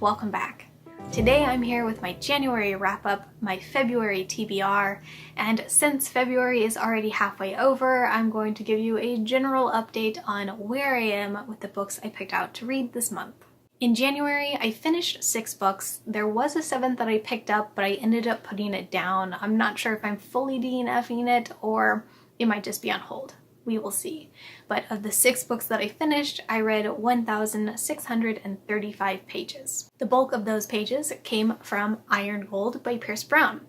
welcome back. Today I'm here with my January wrap-up, my February TBR, and since February is already halfway over, I'm going to give you a general update on where I am with the books I picked out to read this month. In January, I finished 6 books. There was a 7th that I picked up, but I ended up putting it down. I'm not sure if I'm fully DNFing it or it might just be on hold. We will see. But of the 6 books that I finished, I read 1,635 pages. The bulk of those pages came from Iron Gold by Pierce Brown.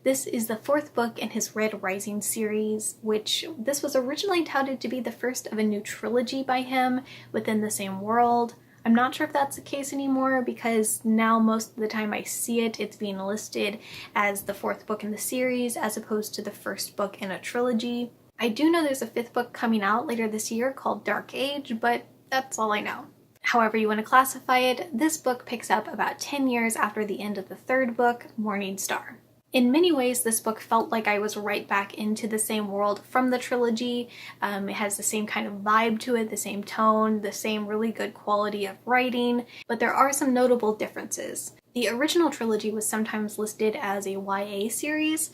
This is the 4th book in his Red Rising series, which this was originally touted to be the first of a new trilogy by him within the same world. I'm not sure if that's the case anymore because now most of the time I see it, it's being listed as the 4th book in the series as opposed to the first book in a trilogy. I do know there's a 5th book coming out later this year called Dark Age, but that's all I know. However you want to classify it, this book picks up about 10 years after the end of the 3rd book, Morning Star. In many ways, this book felt like I was right back into the same world from the trilogy. It has the same kind of vibe to it, the same tone, the same really good quality of writing, but there are some notable differences. The original trilogy was sometimes listed as a YA series,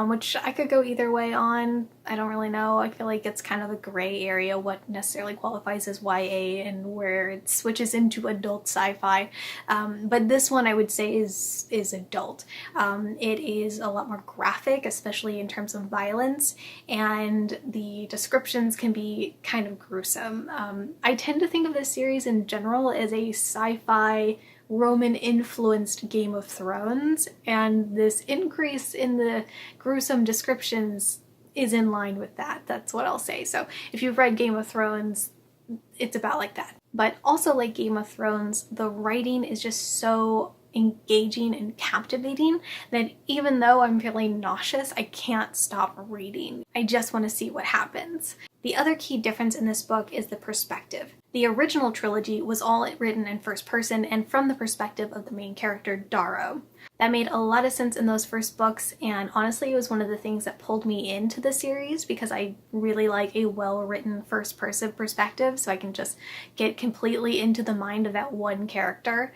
which I could go either way on. I don't really know. I feel like it's kind of a gray area what necessarily qualifies as YA and where it switches into adult sci-fi. But this one I would say is adult. It is a lot more graphic, especially in terms of violence, and the descriptions can be kind of gruesome. I tend to think of this series in general as a sci-fi Roman-influenced Game of Thrones, and this increase in the gruesome descriptions is in line with that. That's what I'll say. So if you've read Game of Thrones, it's about like that. But also like Game of Thrones, the writing is just so engaging and captivating that even though I'm feeling nauseous, I can't stop reading. I just want to see what happens. The other key difference in this book is the perspective. The original trilogy was all written in first person and from the perspective of the main character, Darrow. That made a lot of sense in those first books, and honestly it was one of the things that pulled me into the series because I really like a well-written first-person perspective, so I can just get completely into the mind of that one character.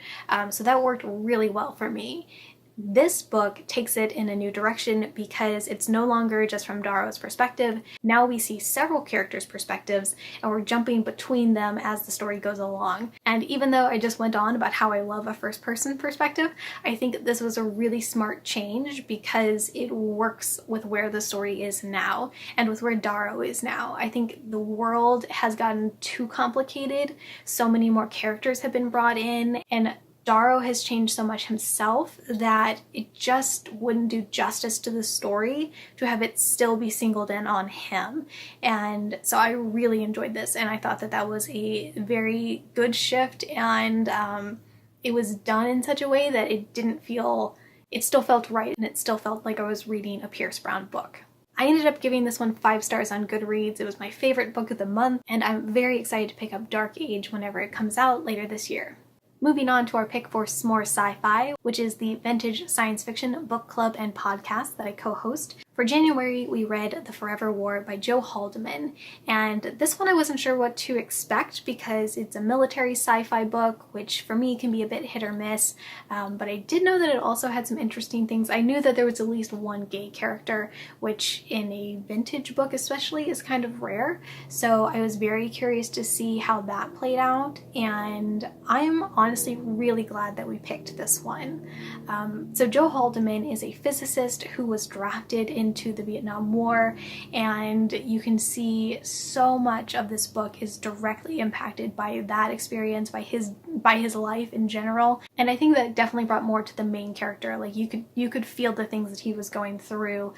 So that worked really well for me. This book takes it in a new direction because it's no longer just from Darrow's perspective. Now we see several characters' perspectives and we're jumping between them as the story goes along. And even though I just went on about how I love a first-person perspective, I think this was a really smart change because it works with where the story is now and with where Darrow is now. I think the world has gotten too complicated. So many more characters have been brought in, and Darrow has changed so much himself that it just wouldn't do justice to the story to have it still be singled in on him. And so I really enjoyed this, and I thought that that was a very good shift, and it was done in such a way that it still felt right, and it still felt like I was reading a Pierce Brown book. I ended up giving this one 5 stars on Goodreads. It was my favorite book of the month, and I'm very excited to pick up Dark Age whenever it comes out later this year. Moving on to our pick for S'more Sci-Fi, which is the vintage science fiction book club and podcast that I co-host. For January, we read The Forever War by Joe Haldeman, and this one I wasn't sure what to expect because it's a military sci-fi book, which for me can be a bit hit or miss, but I did know that it also had some interesting things. I knew that there was at least one gay character, which in a vintage book especially is kind of rare, so I was very curious to see how that played out, and I'm honestly really glad that we picked this one. So Joe Haldeman is a physicist who was drafted into the Vietnam War, and you can see so much of this book is directly impacted by that experience, by his life in general, and I think that definitely brought more to the main character. Like you could feel the things that he was going through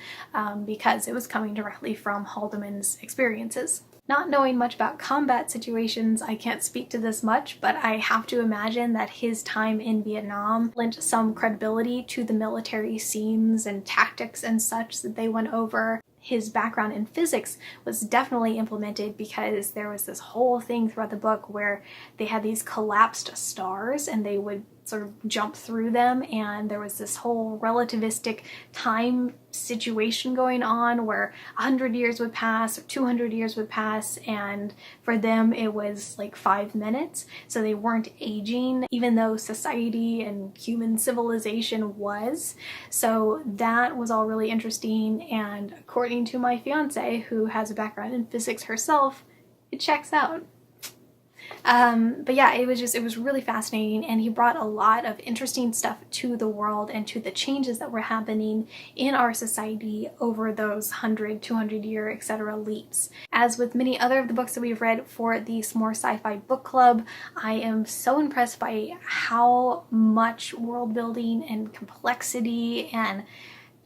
because it was coming directly from Haldeman's experiences. Not knowing much about combat situations, I can't speak to this much, but I have to imagine that his time in Vietnam lent some credibility to the military scenes and tactics and such that they went over. His background in physics was definitely implemented because there was this whole thing throughout the book where they had these collapsed stars and they would sort of jump through them, and there was this whole relativistic time situation going on where 100 years would pass or 200 years would pass, and for them it was like 5 minutes, so they weren't aging even though society and human civilization was. So that was all really interesting, and according to my fiance, who has a background in physics herself, it checks out. But yeah, it was really fascinating, and he brought a lot of interesting stuff to the world and to the changes that were happening in our society over those 100, 200 year, etc. leaps. As with many other of the books that we've read for the S'more Sci-Fi Book Club, I am so impressed by how much world building and complexity and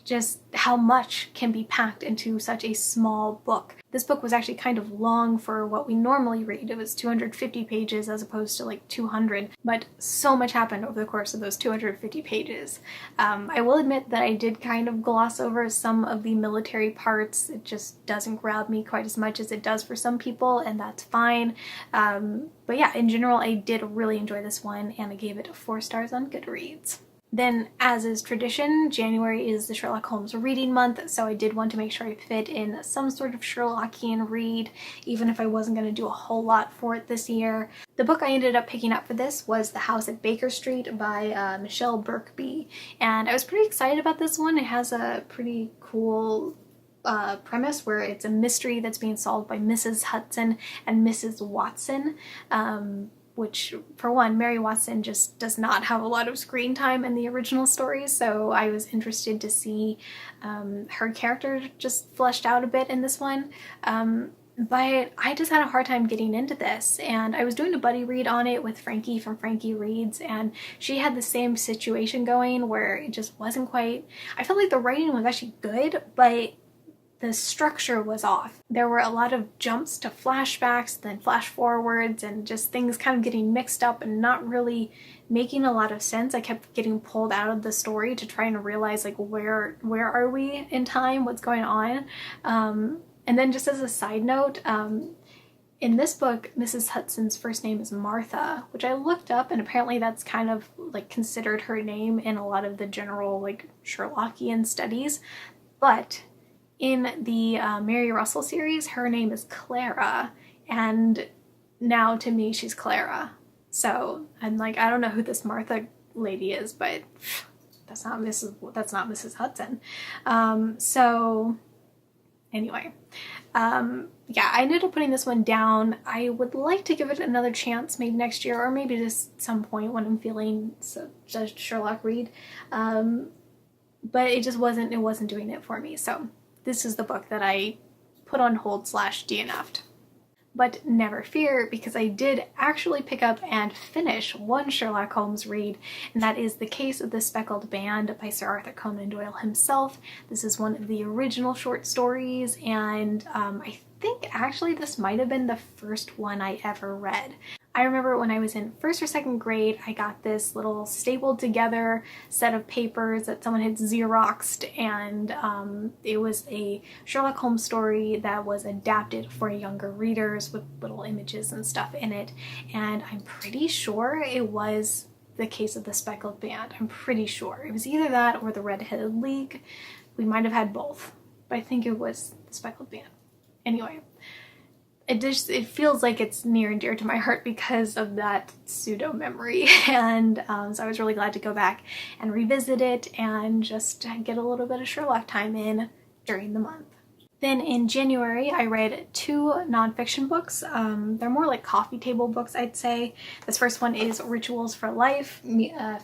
just how much can be packed into such a small book. This book was actually kind of long for what we normally read. It was 250 pages as opposed to like 200, but so much happened over the course of those 250 pages. I will admit that I did kind of gloss over some of the military parts. It just doesn't grab me quite as much as it does for some people, and that's fine. But yeah, in general, I did really enjoy this one, and I gave it 4 stars on Goodreads. Then, as is tradition, January is the Sherlock Holmes reading month, so I did want to make sure I fit in some sort of Sherlockian read, even if I wasn't going to do a whole lot for it this year. The book I ended up picking up for this was The House at Baker Street by Michelle Birkby, and I was pretty excited about this one. It has a pretty cool premise where it's a mystery that's being solved by Mrs. Hudson and Mrs. Watson. Which, for one, Mary Watson just does not have a lot of screen time in the original story, so I was interested to see her character just fleshed out a bit in this one. But I just had a hard time getting into this, and I was doing a buddy read on it with Frankie from Frankie Reads, and she had the same situation going where it just wasn't quite... I felt like the writing was actually good, but the structure was off. There were a lot of jumps to flashbacks, then flash forwards, and just things kind of getting mixed up and not really making a lot of sense. I kept getting pulled out of the story to try and realize, like, where are we in time? What's going on? And then just as a side note, in this book, Mrs. Hudson's first name is Martha, which I looked up, and apparently that's kind of like considered her name in a lot of the general like Sherlockian studies. But in the Mary Russell series, her name is Clara, and now to me she's Clara. So I'm like, I don't know who this Martha lady is, but that's not Mrs. Hudson. So anyway, yeah, I ended up putting this one down. I would like to give it another chance, maybe next year, or maybe just some point when I'm feeling a Sherlock read. But it wasn't doing it for me. So this is the book that I put on hold / DNF'd. But never fear, because I did actually pick up and finish one Sherlock Holmes read, and that is The Case of the Speckled Band by Sir Arthur Conan Doyle himself. This is one of the original short stories, and I think actually this might have been the first one I ever read. I remember when I was in 1st or 2nd grade, I got this little stapled together set of papers that someone had Xeroxed, and it was a Sherlock Holmes story that was adapted for younger readers with little images and stuff in it, and I'm pretty sure it was The Case of the Speckled Band. I'm pretty sure. It was either that or The Red-Headed League. We might have had both, but I think it was The Speckled Band. Anyway. It feels like it's near and dear to my heart because of that pseudo memory, and so I was really glad to go back and revisit it and just get a little bit of Sherlock time in during the month. Then in January, I read 2 nonfiction books. They're more like coffee table books, I'd say. This first one is Rituals for Life,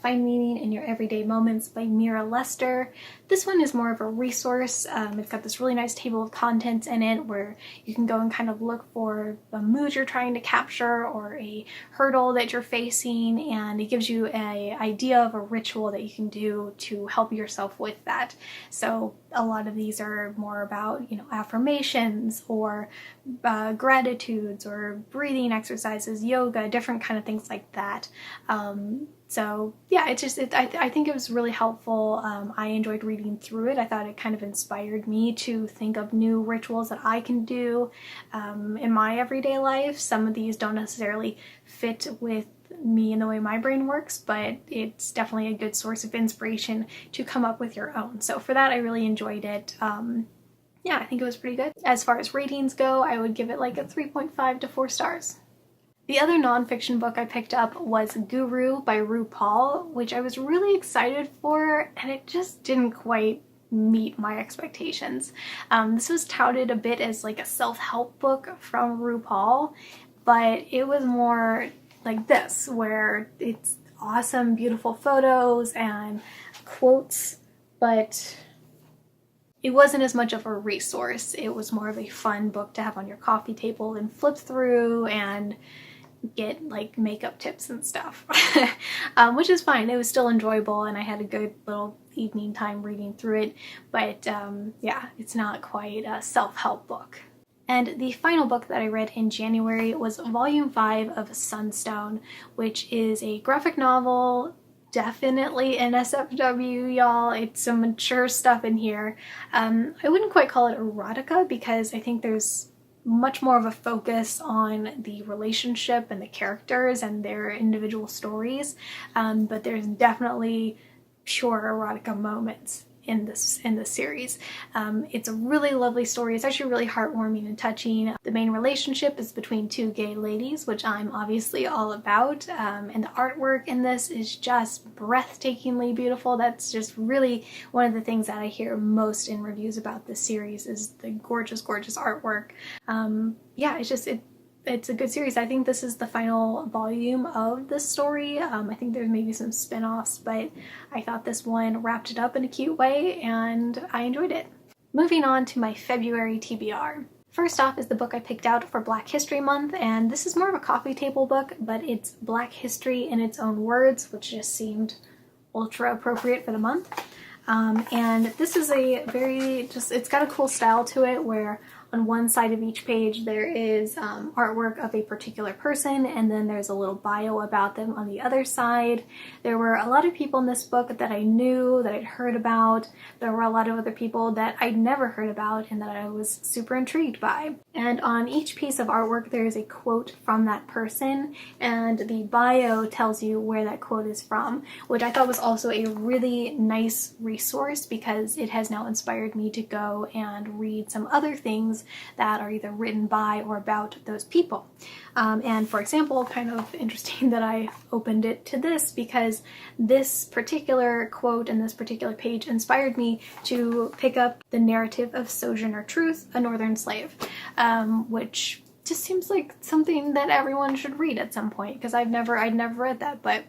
Find Meaning in Your Everyday Moments by Mira Lester. This one is more of a resource. It's got this really nice table of contents in it where you can go and kind of look for a mood you're trying to capture or a hurdle that you're facing, and it gives you an idea of a ritual that you can do to help yourself with that. So a lot of these are more about, you know, affirmations or gratitudes or breathing exercises, yoga, different kind of things like that. So yeah, I think it was really helpful. I enjoyed reading through it. I thought it kind of inspired me to think of new rituals that I can do in my everyday life. Some of these don't necessarily fit with me and the way my brain works, but it's definitely a good source of inspiration to come up with your own. So for that, I really enjoyed it. Yeah, I think it was pretty good. As far as ratings go, I would give it like a 3.5 to 4 stars. The other nonfiction book I picked up was Guru by RuPaul, which I was really excited for, and it just didn't quite meet my expectations. This was touted a bit as like a self-help book from RuPaul, but it was more like this, where it's awesome, beautiful photos and quotes, but it wasn't as much of a resource. It was more of a fun book to have on your coffee table and flip through and get like makeup tips and stuff, which is fine. It was still enjoyable and I had a good little evening time reading through it, but yeah, it's not quite a self-help book. And the final book that I read in January was Volume 5 of Sunstone, which is a graphic novel, definitely NSFW, y'all. It's some mature stuff in here. I wouldn't quite call it erotica because I think there's much more of a focus on the relationship and the characters and their individual stories, but there's definitely pure erotica moments in this series. It's a really lovely story. It's actually really heartwarming and touching. The main relationship is between two gay ladies, which I'm obviously all about, and the artwork in this is just breathtakingly beautiful. That's just really one of the things that I hear most in reviews about this series is the gorgeous, gorgeous artwork. Yeah, it's a good series. I think this is the final volume of this story. I think there's maybe some spin-offs, but I thought this one wrapped it up in a cute way and I enjoyed it. Moving on to my February TBR. First off is the book I picked out for Black History Month, and this is more of a coffee table book, but it's Black history in its own words, which just seemed ultra appropriate for the month. And this is a it's got a cool style to it where on one side of each page there is artwork of a particular person, and then there's a little bio about them on the other side. There were a lot of people in this book that I knew, that I'd heard about. There were a lot of other people that I'd never heard about and that I was super intrigued by. And on each piece of artwork there is a quote from that person, and the bio tells you where that quote is from, which I thought was also a really nice resource because it has now inspired me to go and read some other things that are either written by or about those people. And for example, kind of interesting that I opened it to this because this particular quote and this particular page inspired me to pick up the narrative of Sojourner Truth, a Northern Slave, which just seems like something that everyone should read at some point because I'd never read that, but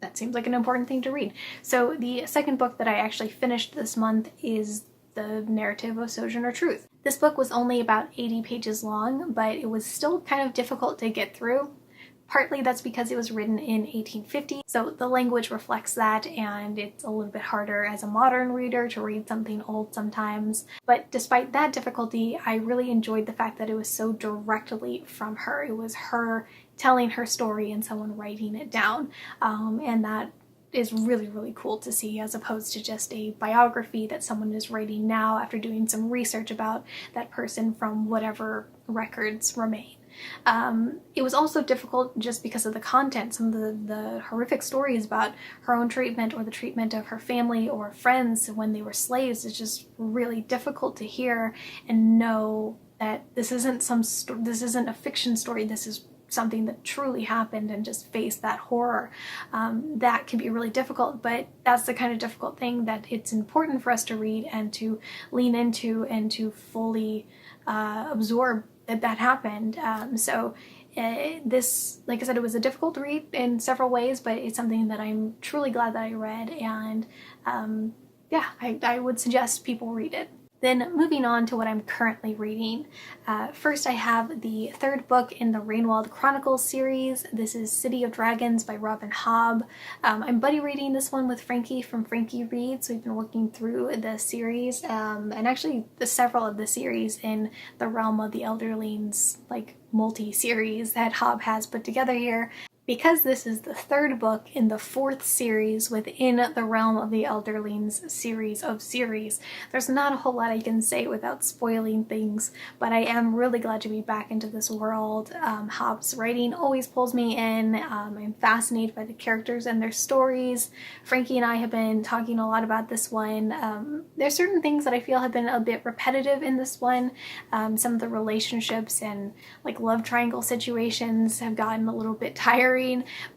that seems like an important thing to read. So the second book that I actually finished this month is the narrative of Sojourner Truth. This book was only about 80 pages long, but it was still kind of difficult to get through. Partly that's because it was written in 1850, so the language reflects that, and it's a little bit harder as a modern reader to read something old sometimes. But despite that difficulty, I really enjoyed the fact that it was so directly from her. It was her telling her story and someone writing it down, and that is really, really cool to see as opposed to just a biography that someone is writing now after doing some research about that person from whatever records remain. It was also difficult just because of the content. Some of the horrific stories about her own treatment or the treatment of her family or friends when they were slaves is just really difficult to hear and know that this isn't this isn't a fiction story. This is something that truly happened, and just face that horror. That can be really difficult, but that's the kind of difficult thing that it's important for us to read and to lean into and to fully absorb that happened. This, like I said, it was a difficult read in several ways, but it's something that I'm truly glad that I read, and yeah, I would suggest people read it. Then moving on to what I'm currently reading. First I have the third book in the Rainwald Chronicles series. This is City of Dragons by Robin Hobb. I'm buddy reading this one with Frankie from Frankie Reads. We've been working through the series, and actually several of the series in the realm of the Elderlings, like multi-series that Hobb has put together here. Because this is the third book in the fourth series within the Realm of the Elderlings series of series, there's not a whole lot I can say without spoiling things, but I am really glad to be back into this world. Hobb's writing always pulls me in. I'm fascinated by the characters and their stories. Frankie and I have been talking a lot about this one. There's certain things that I feel have been a bit repetitive in this one. Some of the relationships and like love triangle situations have gotten a little bit tiring,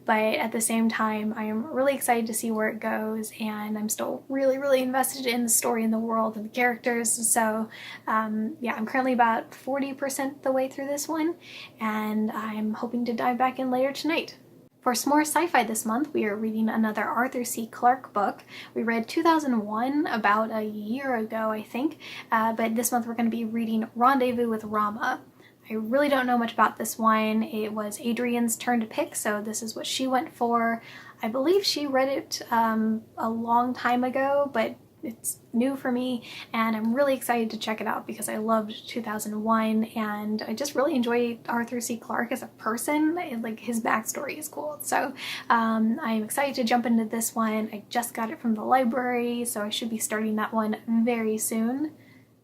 but at the same time I am really excited to see where it goes, and I'm still really invested in the story and the world and the characters. So yeah, I'm currently about 40% the way through this one, and I'm hoping to dive back in later tonight. For some more sci-fi this month, we are reading another Arthur C. Clarke book. We read 2001 about a year ago, I think, but this month we're going to be reading Rendezvous with Rama. I really don't know much about this one. It was Adrian's turn to pick, so this is what she went for. I believe she read it a long time ago, but it's new for me, and I'm really excited to check it out because I loved 2001, and I just really enjoy Arthur C. Clarke as a person. Like, his backstory is cool. So I'm excited to jump into this one. I just got it from the library, so I should be starting that one very soon.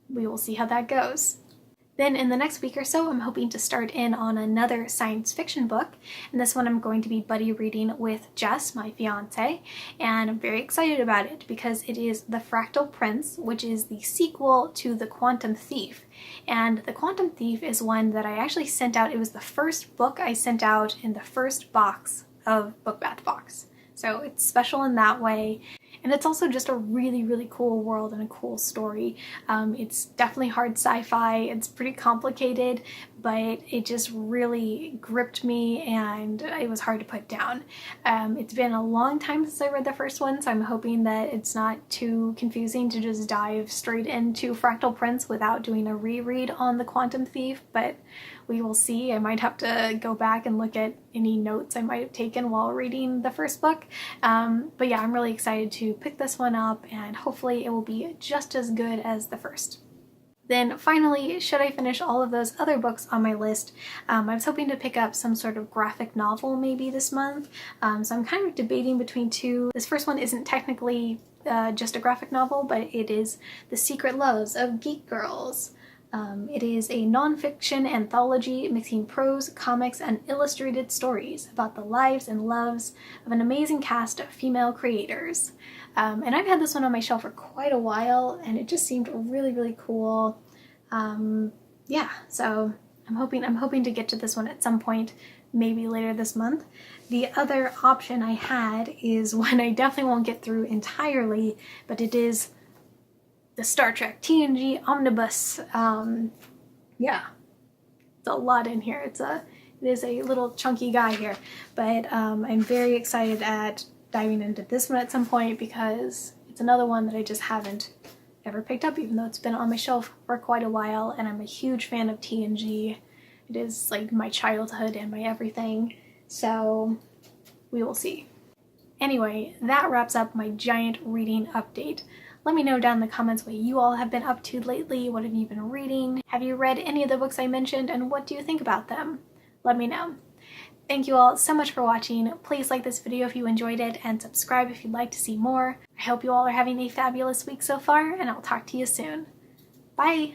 We will see how that goes. Then in the next week or so, I'm hoping to start in on another science fiction book, and this one I'm going to be buddy reading with Jess, my fiance, and I'm very excited about it because it is The Fractal Prince, which is the sequel to The Quantum Thief. And The Quantum Thief is one that I actually sent out. It was the first book I sent out in the first box of Book Bath Box. So it's special in that way. And it's also just a really cool world and a cool story. It's definitely hard sci-fi. It's pretty complicated, but it just really gripped me and it was hard to put down. It's been a long time since I read the first one, so I'm hoping that it's not too confusing to just dive straight into Fractal Prince without doing a reread on The Quantum Thief, but we will see. I might have to go back and look at any notes I might have taken while reading the first book. But yeah, I'm really excited to pick this one up, and hopefully it will be just as good as the first. Then finally, should I finish all of those other books on my list, I was hoping to pick up some sort of graphic novel maybe this month. So I'm kind of debating between two. This first one isn't technically just a graphic novel, but it is The Secret Loves of Geek Girls. It is a nonfiction anthology mixing prose, comics, and illustrated stories about the lives and loves of an amazing cast of female creators. And I've had this one on my shelf for quite a while, and it just seemed really cool. Yeah, so I'm hoping to get to this one at some point, maybe later this month. The other option I had is one I definitely won't get through entirely, but it is the Star Trek TNG Omnibus. Yeah, it's a lot in here. It is a little chunky guy here, but I'm very excited at diving into this one at some point because it's another one that I just haven't ever picked up, even though it's been on my shelf for quite a while, and I'm a huge fan of TNG. It is like my childhood and my everything, so we will see. Anyway, that wraps up my giant reading update. Let me know down in the comments what you all have been up to lately. What have you been reading? Have you read any of the books I mentioned, and what do you think about them? Let me know. Thank you all so much for watching. Please like this video if you enjoyed it, and subscribe if you'd like to see more. I hope you all are having a fabulous week so far, and I'll talk to you soon. Bye!